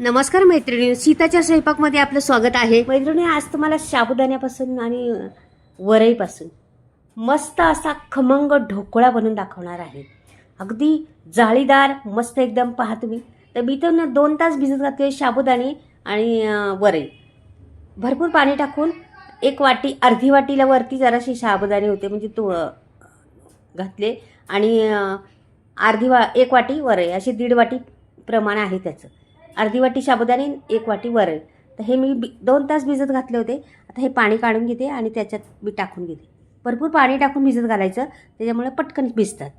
नमस्कार मैत्रिणी, सीताच्या स्वयंपाकमध्ये आपलं स्वागत आहे. मैत्रिणी, आज तुम्हाला साबुदाण्यापासून आणि वरईपासून मस्त असा खमंग ढोकळा बनवून दाखवणार आहे. अगदी जाळीदार मस्त एकदम. पहा तुम्ही, तर मी तर 2 तास भिजत घातले साबुदाणे आणि वरई. भरपूर पाणी टाकून 1 वाटी, अर्धी वाटीला वरती जराशी साबुदाणे होते म्हणजे तो घातले आणि 1 वाटी वरई, अशी 1.5 वाटी प्रमाण आहे त्याचं. अर्धी वाटी साबुदाणे, 1 वाटी वरई. तर हे मी 2 तास भिजत घातले होते. आता हे पाणी काढून घेते आणि त्याच्यात मी टाकून घेते. भरपूर पाणी टाकून भिजत घालायचं, त्याच्यामुळे पटकन भिजतात.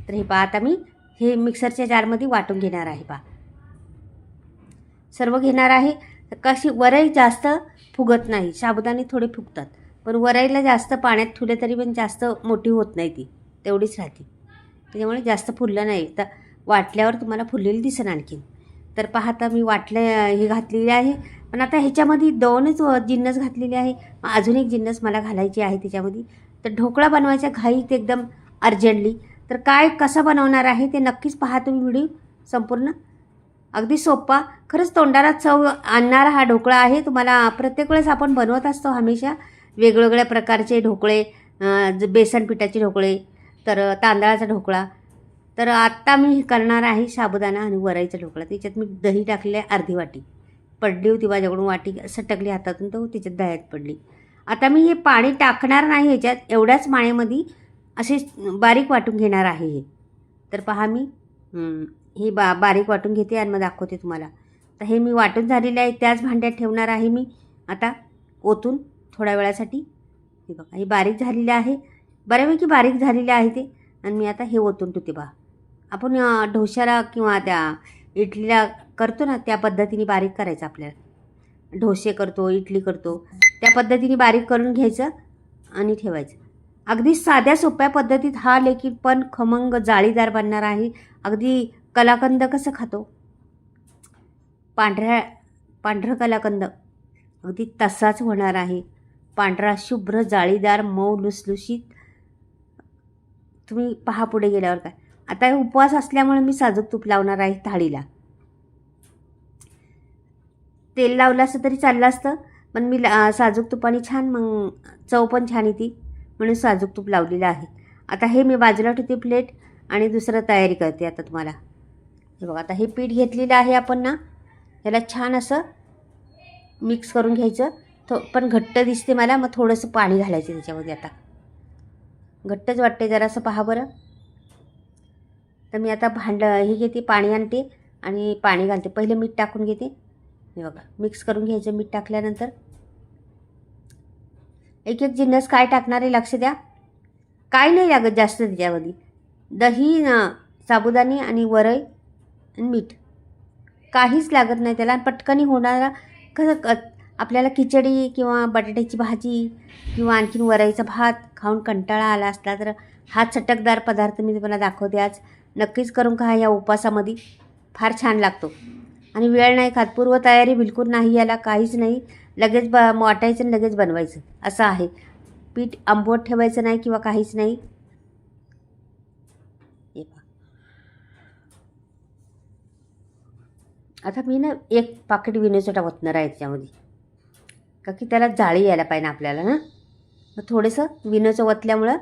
तर हे पहा, आता मी हे मिक्सरच्या जारमध्ये वाटून घेणार आहे. पहा, सर्व घेणार आहे. कशी वरई जास्त फुगत नाही, साबुदाणे थोडे फुगतात, पण वरईला जास्त पाण्यात ठेवले तरी पण जास्त मोठी होत नाही, ती तेवढीच राहते. त्याच्यामुळे जास्त फुललं नाही. तर वाटल्यावर तुम्हाला फुललेली दिसेल आणखीन. तर पाहता मी हे घातलेले आहे. पण आता ह्याच्यामध्ये 2च जिन्नस घातलेले आहे. अजून एक जिन्नस मला घालायची आहे त्याच्यामध्ये. तर ढोकळा बनवायचा घाईत एकदम अर्जंटली. तर कसा बनवणार आहे ते नक्कीच पहा तुम्ही व्हिडिओ संपूर्ण. अगदी सोपा, खरंच तोंडाला चव आणणारा हा ढोकळा आहे. तुम्हाला प्रत्येक वेळेस आपण बनवत असतो हमेशा वेगवेगळ्या प्रकारचे ढोकळे, बेसन पिठाचे ढोकळे, तर तांदळाचा ढोकळा. तर आत्ता मी करणार आहे साबुदाणा आणि वरईचा ढोकळा. त्याच्यात मी दही टाकले अर्धी वाटी. पडली होती माझ्याकडून, वाटी सटकली हातातून, तर त्याच्यात दह्यात पडली. आता मी हे पाणी टाकणार नाही ह्याच्यात, एवढ्याच पाण्यामध्ये असे बारीक वाटून घेणार आहे हे. तर पहा, मी हे बारीक वाटून घेते आणि मग दाखवते तुम्हाला. तर हे मी वाटून झालेले आहे, त्याच भांड्यात ठेवणार आहे मी आता ओतून थोड्या वेळासाठी. हे बघा, हे बारीक झालेले आहे, बऱ्यापैकी बारीक झालेले आहे ते. आणि मी आता हे ओतून ठेवते. पहा, आपण डोश्याला किंवा त्या इडलीला करतो ना, त्या पद्धतीने बारीक करायचं आपल्याला. डोसे करतो, इडली करतो, त्या पद्धतीने बारीक करून घ्यायचं आणि ठेवायचं. अगदी साध्या सोप्या पद्धतीत हा लेकिन पण खमंग जाळीदार बनणार आहे. अगदी कलाकंद कसं खातो, पांढरं कलाकंद, अगदी तसाच होणार आहे. पांढरा शुभ्र जाळीदार मऊ लुसलुशीत. तुम्ही पहा पुढे गेल्यावर काय. आता उपवास असल्यामुळे मी साजूक तूप लावणार आहे थाळीला. तेल लावलं असतं तरी चाललं असतं, पण मी साजूक तुपाने छान, मग चव पण छान येते म्हणून साजूक तूप लावलेलं आहे. आता हे मी बाजूला ठेवते प्लेट आणि दुसरं तयारी करते आता तुम्हाला. हे बघा, आता हे पीठ घेतलेलं आहे आपण ना, ह्याला छान असं मिक्स करून घ्यायचं. पण घट्ट दिसते मला, मग थोडंसं पाणी घालायचं त्याच्यामध्ये. आता घट्टच वाटते जरासं, पहा बरं. तर मी आता हे घेते, पाणी आणते आणि पाणी घालते. पहिले मीठ टाकून घेते. हे बघा, मिक्स करून घ्यायचं. मीठ टाकल्यानंतर एक जिन्नस काय टाकणार आहे लक्ष द्या. काय नाही लागत जास्त त्याच्यामध्ये. दही, साबुदाणे आणि वरई आणि मीठ, काहीच लागत नाही त्याला. पटकनी होणारा, कसं आपल्याला खिचडी किंवा बटाट्याची भाजी किंवा आणखीन वरईचा भात खाऊन कंटाळा आला असला तर हा चटकदार पदार्थ मी तुम्हाला दाखवते आज. नक्कीच करून खा, या उपवासामध्ये फार छान लागतो. आणि वेळ नाही खात, पूर्वतयारी बिलकुल नाही याला, काहीच नाही. लगेच वाटायचं आणि लगेच बनवायचं असं आहे. पीठ आंबवट ठेवायचं नाही किंवा काहीच नाही. हे पहा, आता मी ना 1 पाकिट विनोचं ओतणार आहे त्याच्यामध्ये, का की त्याला जाळी यायला पाहिजे आपल्याला ना. मग थोडंसं विनोचं ओतल्यामुळं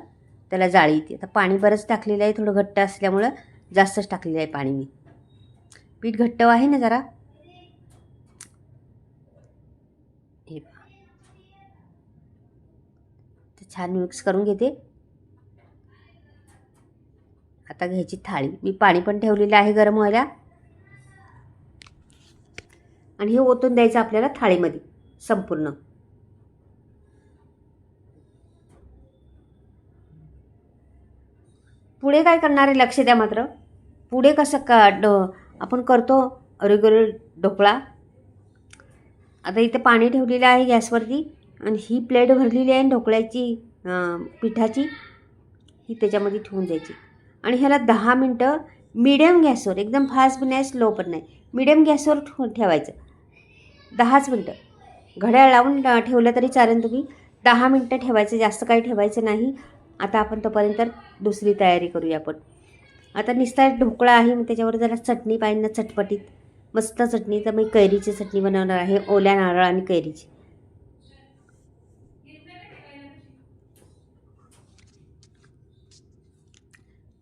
त्याला जाळी येते. आता पाणी बरंच टाकलेलं आहे, थोडं घट्ट असल्यामुळं जास्तच टाकलेलं आहे पाणी मी. पीठ घट्ट आहे ना जरा. हे पहा, ते छान मिक्स करून घेते. आता घ्यायची थाळी. मी पाणी पण ठेवलेलं आहे गरम व्हायला आणि हे ओतून द्यायचं आपल्याला थाळीमध्ये संपूर्ण. पुढे काय करणार आहे लक्ष द्या मात्र. पुढे कसं आपण करतो रेग्युलर ढोकळा. आता इथे पाणी ठेवलेलं आहे गॅसवरती आणि ही प्लेट भरलेली आहे ढोकळ्याची पिठाची, ही त्याच्यामध्ये ठेवून द्यायची. आणि ह्याला 10 मिनटं मीडियम गॅसवर, एकदम फास्ट पण नाही, स्लो पण नाही, मीडियम गॅसवर ठेवायचं. 10च मिनटं. घड्याळ लावून ठेवलं तरी चालेल तुम्ही. 10 मिनटं ठेवायचं, जास्त काही ठेवायचं नाही. आता आपण तोपर्यंत दुसरी तयारी करूया आपण. आता नुसता ढोकळा आहे, मग त्याच्यावर जरा चटणी पाहिजे ना चटपटीत. मस्त चटणी. तर मी कैरीची चटणी बनवणार आहे, ओल्या नारळ आणि कैरीची.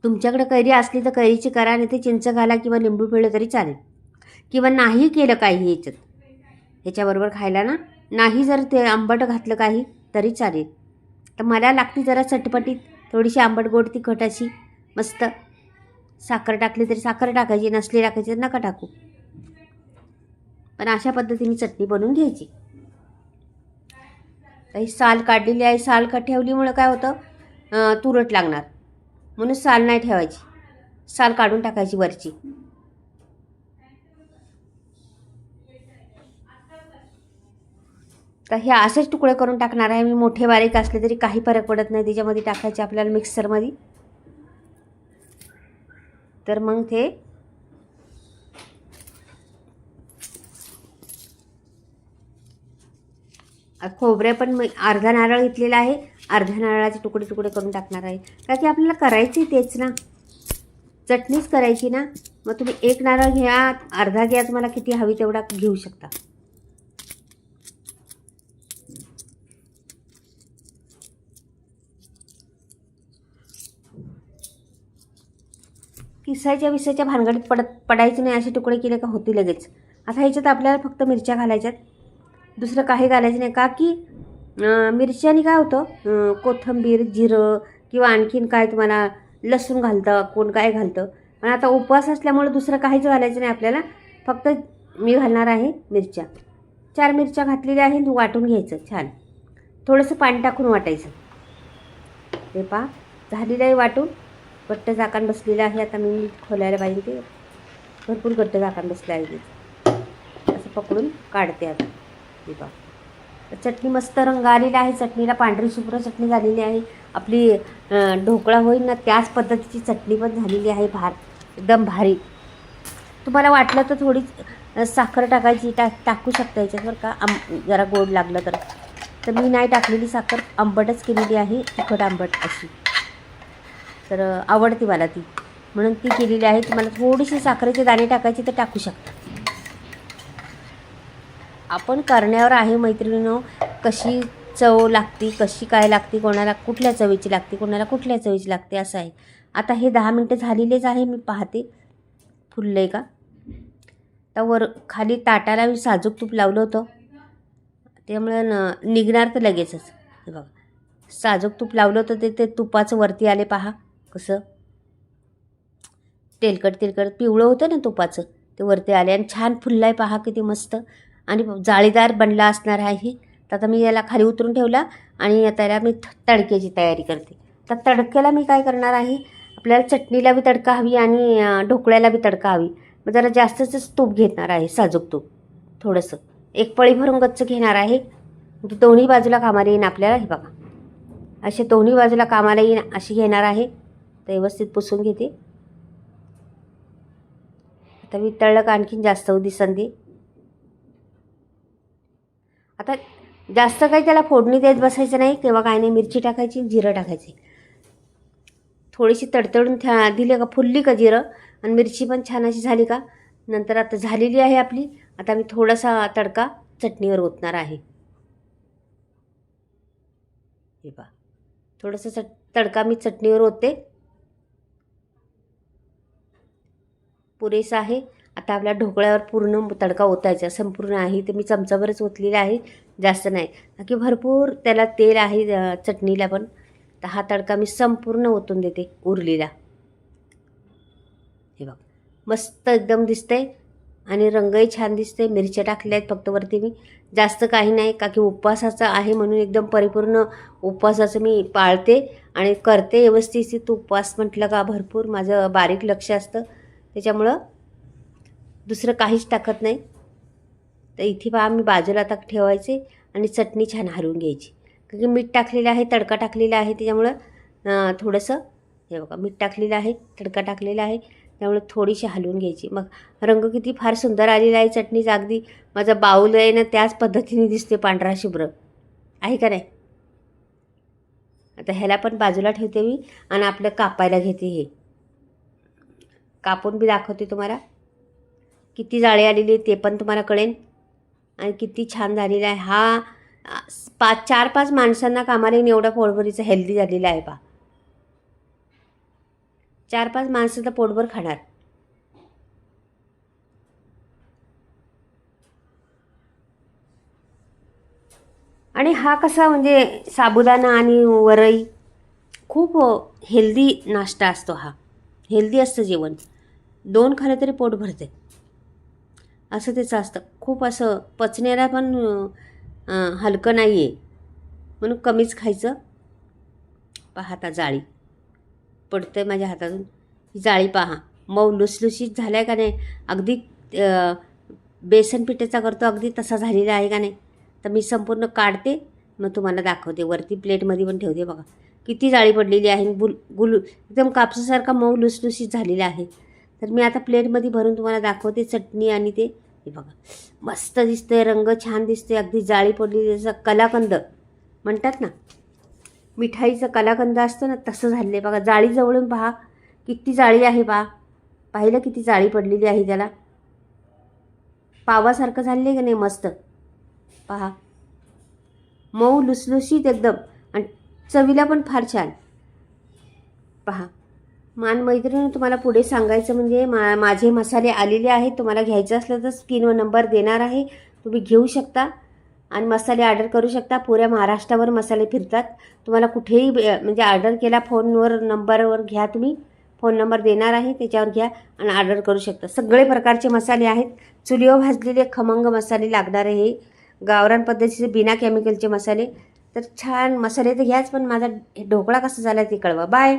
तुमच्याकडे कैरी असली तर कैरीची करा, नाही ते चिंच घाला किंवा लिंबू पिळलं तरी चालेल. किंवा नाही केलं काही ह्याच्याबरोबर खायला ना, नाही जर ते आंबट घातलं काही तरी चालेल. तर मला लागते जरा चटपटीत, थोडीशी आंबट गोड तिखट अशी मस्त. साखर टाकली तरी साखर टाकायची, नसली टाकायची तर नका टाकू. पण अशा पद्धतीने चटणी बनवून घ्यायची. तर ही साल काढलेली आहे. साल का ठेवलीमुळं काय होतं, तुरट लागणार, म्हणून साल नाही ठेवायची, साल काढून टाकायची वरची. तर हे असेच तुकडे करून टाकणार आहे मी. मोठे बारीक असले तरी काही फरक पडत नाही, त्याच्यामध्ये टाकायचे आपल्याला मिक्सरमध्ये. तर मग ते खोबरे पण मी अर्धा नारळ घेतलेला आहे, अर्ध्या नारळाचे तुकडे तुकडे करून टाकणार आहे. का की आपल्याला करायची तेच ना, चटणीच करायची ना. मग तुम्ही एक नारळ घ्या, अर्धा घ्या, तुम्हाला किती हवी तेवढा घेऊ शकता. किसायच्या विसायच्या भानगडीत पडायचं नाही. असे तुकडे केले का होती लगेच. आता ह्याच्यात आपल्याला फक्त मिरच्या घालायच्यात, दुसरं काही घालायचं नाही. का की मिरच्याने काय होतं, कोथिंबीर जिरं किंवा आणखीन काय तुम्हाला लसूण घालतं, कोण काय घालतं. पण आता उपवास असल्यामुळे दुसरं काहीच घालायचं नाही आपल्याला. फक्त मी घालणार आहे मिरच्या. 4 मिरच्या घातलेल्या आहेत. वाटून घ्यायचं छान, थोडंसं पाणी टाकून वाटायचं. ते पहा झालेलं आहे वाटून. घट्ट झाकण बसलेलं आहे. आता मी खोलायला पाहिजे, ते भरपूर घट्ट झाकण बसलं आहे. असं पकडून काढते आता. हे पहा चटणी मस्त रंग आलेला आहे. चटणीला पांढरी शुभ्र चटणी झालेली आहे. आपली ढोकळा होईल ना त्याच पद्धतीची चटणी पण झालेली आहे. एकदम भारी. तुम्हाला वाटलं तर थोडी साखर टाकायची, टाकू शकता याच्यावर का जरा गोड लागलं तर मी नाही टाकलेली साखर, आंबटच केलेली आहे, तिखट आंबट अशी. तर आवडते मला ती, म्हणून ती केलेली आहे. तुम्हाला थोडीशी साखरेचे दाणे टाकायचे तर टाकू शकता. आपण करण्यावर आहे मैत्रिणींनो, कशी चव लागते, कशी काय लागते, कोणाला कुठल्या चवीची लागते, कोणाला कुठल्या चवीची लागते, असं आहे. आता हे 10 मिनटं झालेलेच आहे. मी पाहते फुललं आहे का. तर वर खाली ताटाला मी साजूक तूप लावलं होतं, त्यामुळे निघणार तर लगेचच. हे बघा साजूक तूप लावलं होतं, ते तुपाचं वरती आले पहा कसं तेलकट पिवळं होतं ना तुपाचं, ते वरती आले आणि छान फुललं आहे पहा किती मस्त. आणि जाळीदार बनला असणार आहे. तर आता मी याला खाली उतरून ठेवला आणि आता याला मी तडक्याची तयारी करते. तर तडक्याला मी काय करणार आहे, आपल्याला चटणीला बी तडका हवी आणि ढोकळ्याला बी तडका हवी. मग जरा जास्तच तूप घेणार आहे, साजूक तूप थोडंसं, एक पळी भरून गच्च घेणार आहे. म्हणजे दोन्ही बाजूला कामाला येईन आपल्याला. हे बघा असे दोन्ही बाजूला कामाला येईन अशी घेणार आहे. तर व्यवस्थित पुसून घेते. आता मी तळलं का आणखीन जास्त दिसन दे. आता जास्त काही त्याला फोडणी देत बसायचं नाही किंवा काय नाही. मिरची टाकायची, जिरं टाकायची, थोडीशी तडतडून दिले का फुलली का जिरं आणि मिरची पण छान अशी झाली का, नंतर आता झालेली आहे आपली. आता मी थोडासा तडका चटणीवर ओतणार आहे. हे पहा थोडंसं तडका मी चटणीवर ओतते, पुरेसा आहे. आता आपल्या ढोकळ्यावर पूर्ण तडका ओतायचा संपूर्ण आहे. ते मी चमचाभरच ओतलेला आहे, जास्त नाही, की भरपूर त्याला तेल आहे चटणीला पण. तर हा तडका मी संपूर्ण ओतून देते उरलेला. हे बघ मस्त एकदम दिसतंय आणि रंगही छान दिसते. मिरच्या टाकल्या आहेत फक्त वरती मी, जास्त काही नाही. का की उपवासाचं आहे म्हणून एकदम परिपूर्ण उपवासाचं मी पाळते आणि करते व्यवस्थित. उपवास म्हटलं का भरपूर माझं बारीक लक्ष असतं, त्याच्यामुळं दुसरं काहीच टाकत नाही. तर इथे पहा मी बाजूला आता ठेवायचे आणि चटणी छान हलवून घ्यायची. कारण की मीठ टाकलेलं आहे, तडका टाकलेला आहे, त्याच्यामुळं थोडंसं हे बघा मीठ टाकलेलं आहे, तडका टाकलेला आहे, त्यामुळे थोडीशी हलवून घ्यायची. मग रंग किती फार सुंदर आलेला आहे चटणीचा. अगदी माझा बाऊल आहे ना त्याच पद्धतीने दिसते, पांढरा शुभ्र आहे का नाही. आता ह्याला पण बाजूला ठेवते मी आणि आपलं कापायला घेते. हे कापून बी दाखवते तुम्हाला किती जाळी आलेली आहे ते पण तुम्हाला कळेल आणि किती छान झालेला आहे. हा 4-5 माणसांना कामाला येऊन एवढा पोटभरीचा हेल्दी झालेला आहे पहा. 4-5 माणसं तर पोटभर खाणार. आणि हा कसा म्हणजे साबुदाणा आणि वरई खूप हेल्दी नाश्ता असतो. हा हेल्दी असतं जेवण. 2 खाल्लं तरी पोट भरते असं त्याचं असतं. खूप असं पचण्याला पण हलकं नाही आहे म्हणून कमीच खायचं. पहा आता जाळी पडतं माझ्या हातातून. ही जाळी पहा मऊ लुसलुशीत झाला आहे का नाही. अगदी बेसन पिठाचा करतो अगदी तसा झालेला आहे का नाही. तर मी संपूर्ण काढते मग तुम्हाला दाखवते. वरती प्लेटमध्ये पण ठेवते. बघा किती जाळी पडलेली आहे. एकदम कापसासारखा मऊ लुसलुशीत झालेला आहे. तर मी आता प्लेटमध्ये भरून तुम्हाला दाखवते चटणी आणि ते. हे बघा मस्त दिसतंय, रंग छान दिसते. अगदी जाळी पडलेली जसं कलाकंद म्हणतात ना, मिठाईचं कलाकंद असतं ना तसं झालेलं आहे. बघा जाळी जवळून पहा किती जाळी आहे. पाहिलं किती जाळी पडलेली आहे. त्याला पावासारखं झालेलं आहे का नाही मस्त. पहा मऊ लुसलुशीत एकदम आणि चवीला पण फार छान. पहा मैत्रिणी तुम्हाला पुढे सांगायचं म्हणजे माझे मसाले आलेले आहेत. तुम्हाला घ्यायचं असलं तर स्क्रीनवर नंबर देणार आहे, तुम्ही घेऊ शकता आणि मसाले ऑर्डर करू शकता. पुऱ्या महाराष्ट्रावर मसाले फिरतात. तुम्हाला कुठेही म्हणजे ऑर्डर केला फोनवर नंबरवर घ्या, तुम्ही फोन नंबर देणार आहे त्याच्यावर घ्या आणि ऑर्डर करू शकता. सगळे प्रकारचे मसाले आहेत. चुलीवर भाजलेले खमंग मसाले लागणारे हे गावरान पद्धतीचे बिना केमिकलचे मसाले. तर छान मसाले तर घ्याच, पण माझा ढोकळा कसा झाला ते कळवा. बाय.